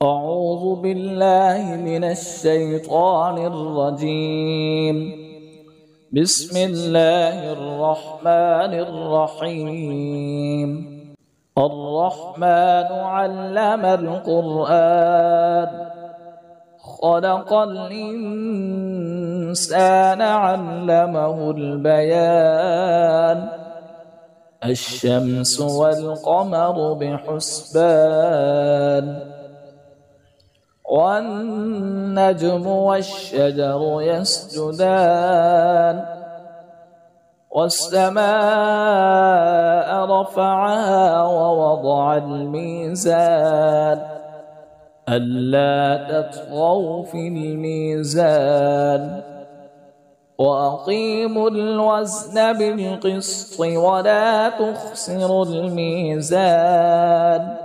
أعوذ بالله من الشيطان الرجيم. بسم الله الرحمن الرحيم. الرحمن علم القرآن خلق الإنسان علمه البيان الشمس والقمر بحسبان والنجم والشجر يسجدان والسماء رفعها ووضع الميزان ألا تطغوا في الميزان وأقيموا الوزن بالقسط ولا تخسروا الميزان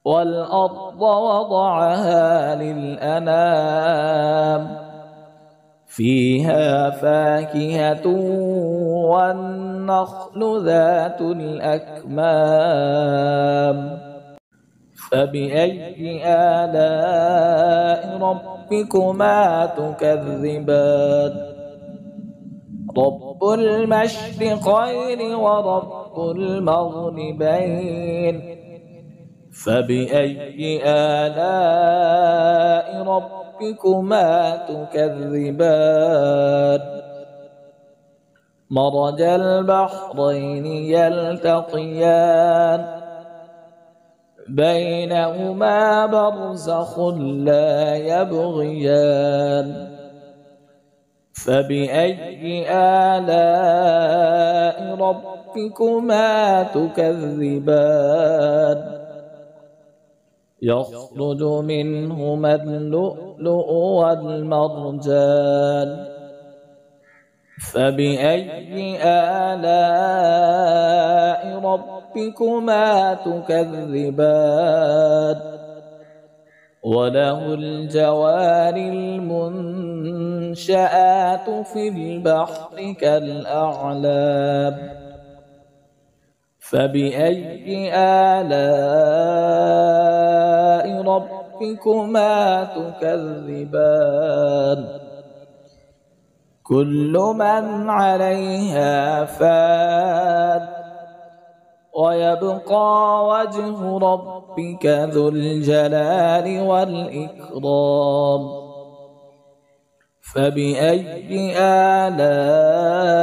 والأرض وضعها للأنام فيها فاكهة والنخل ذات الأكمام فبأي آلاء ربكما تكذبان رب المشرقين ورب المغربين فبأي آلاء ربكما تكذبان مرج البحرين يلتقيان بينهما برزخ لا يبغيان فبأي آلاء ربكما تكذبان يخرج منهما اللؤلؤ والمرجان فبأي آلاء ربكما تكذبان وله الجوار المنشآت في البحر كالأعلام فبأي آلاء ربكما تكذبان كل من عليها فان ويبقى وجه ربك ذو الجلال والإكرام فبأي آلاء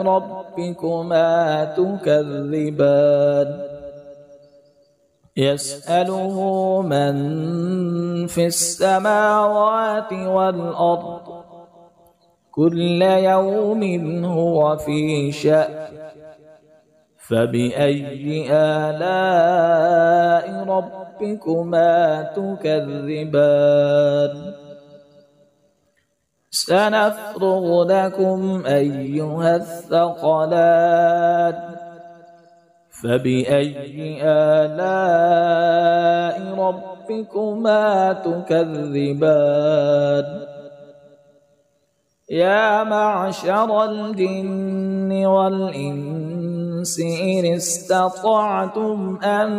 ربكما تكذبان يسأله من في السماوات والأرض كل يوم هو في شأن فبأي آلاء ربكما تكذبان سنفرغ لكم أيها الثقلان فبأي آلاء ربكما تكذبان يا معشر الجن والإنس إن استطعتم أن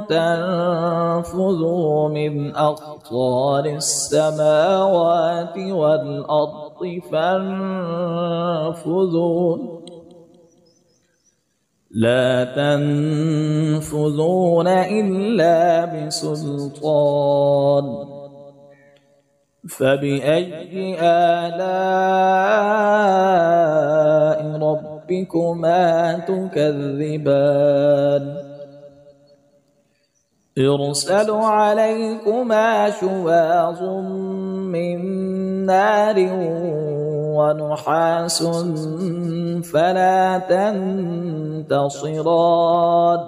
تنفذوا من أقطار السماوات والأرض فانفذوا لا تنفذون إلا بسلطان فبأي آلاء ربكما تكذبان يرسل عليكما شواظ من نار ونحاس فلا تنتصران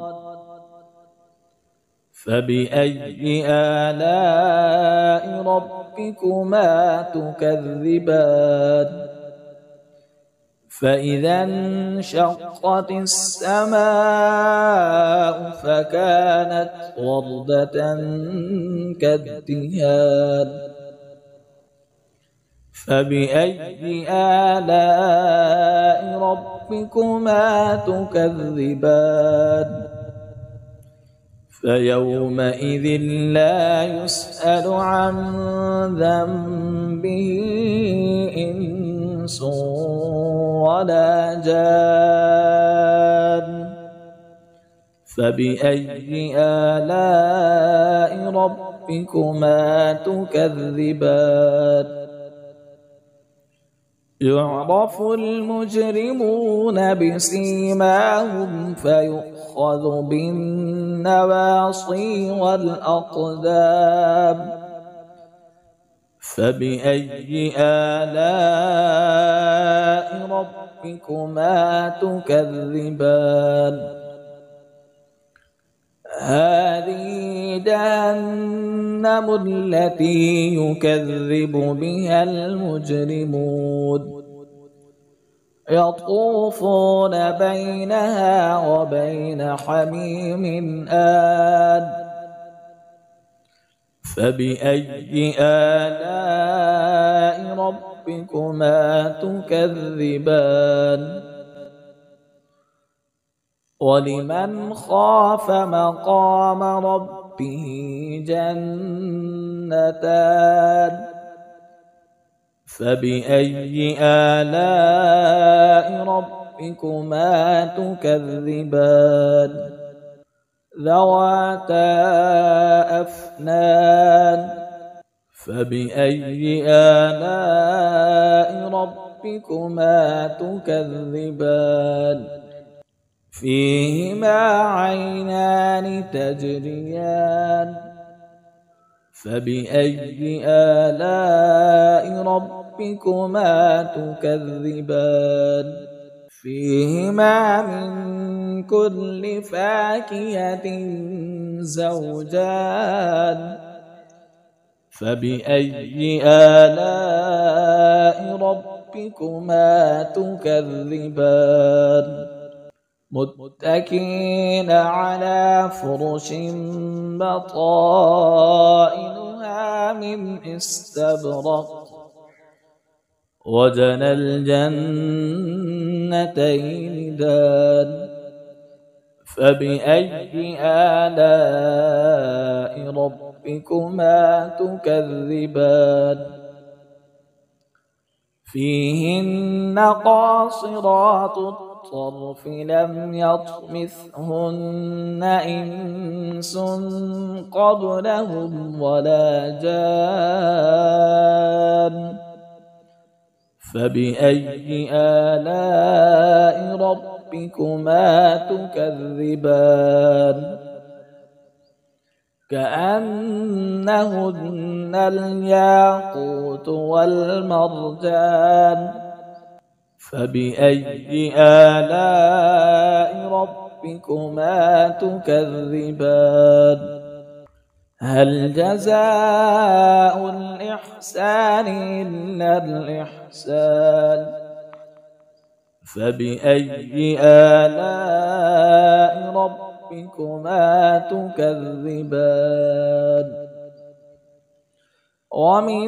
فبأي آلاء ربكما تكذبان فإذا انشقت السماء فكانت وردة كالدهان فبأي آلاء ربكما تكذبان فيومئذ لا يسأل عن ذنبه إنس ولا جان. فبأي آلاء ربكما تكذبان؟ يعرف المجرمون بسيماهم فيؤخذ بالنواصي والأقدام. فبأي آلاء ربكما تكذبان؟ هذه جهنم التي يكذب بها المجرمون يطوفون بينها وبين حميم آن. فبأي آلاء ربكما تكذبان؟ ولمن خاف مقام ربه جنتان. فبأي آلاء ربكما تكذبان؟ ذواتا أفنان. فبأي آلاء ربكما تكذبان؟ فيهما عينان تجريان. فبأي آلاء ربكما تكذبان؟ فيهما من كل فاكهة زوجان. فبأي آلاء ربكما تكذبان؟ متكئين على فرش بطائنها من استبرق وجنى الجنتين دان. فبأي آلاء ربكما تكذبان؟ فيهن قاصرات الطرف لم يطمثهن إنس قبلهم ولا جان. فبأي آلاء ربكما تكذبان؟ كأنهن الياقوت والمرجان. فبأي آلاء ربكما تكذبان؟ هل جزاء الإحسان إلا الإحسان؟ فبأي آلاء ربكما تكذبان؟ ومن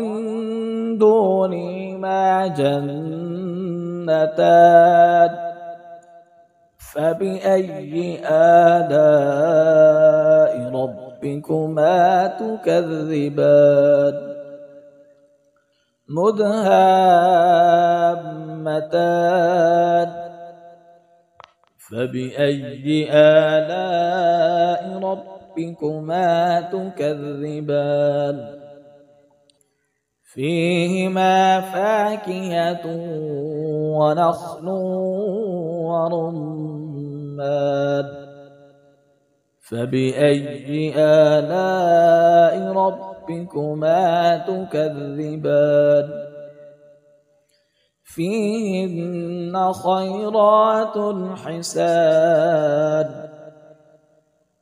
دونهما جنتان. فبأي آلاء ربكما تكذبان؟ مدهامتان. فبأي آلاء ربكما تكذبان؟ فيهما فاكهة ونخل ورمان. فبأي آلاء ربكما تكذبان؟ فيهن خيرات حسان.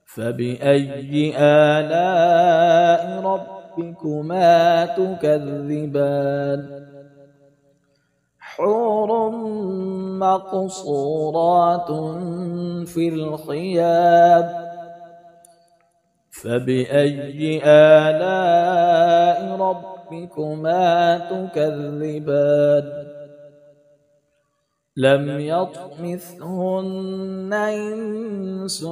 فبأي آلاء ربكما تكذبان؟ حور مقصورات في الخيام. فبأي آلاء ربكما تكذبان؟ لم يطمثهن إنس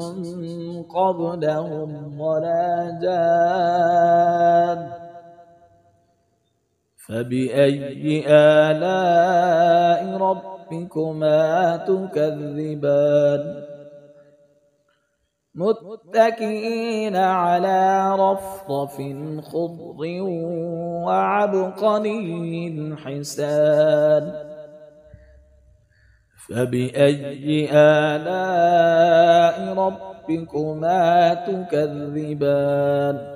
قبلهم ولا جان فبأي آلاء ربكما تكذبان متكئين على رفرف خضر وعبقري حسان فبأي آلاء ربكما تكذبان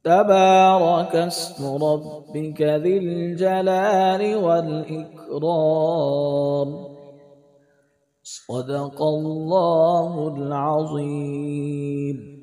تبارك اسم ربك ذي الجلال والإكرام صدق الله العظيم.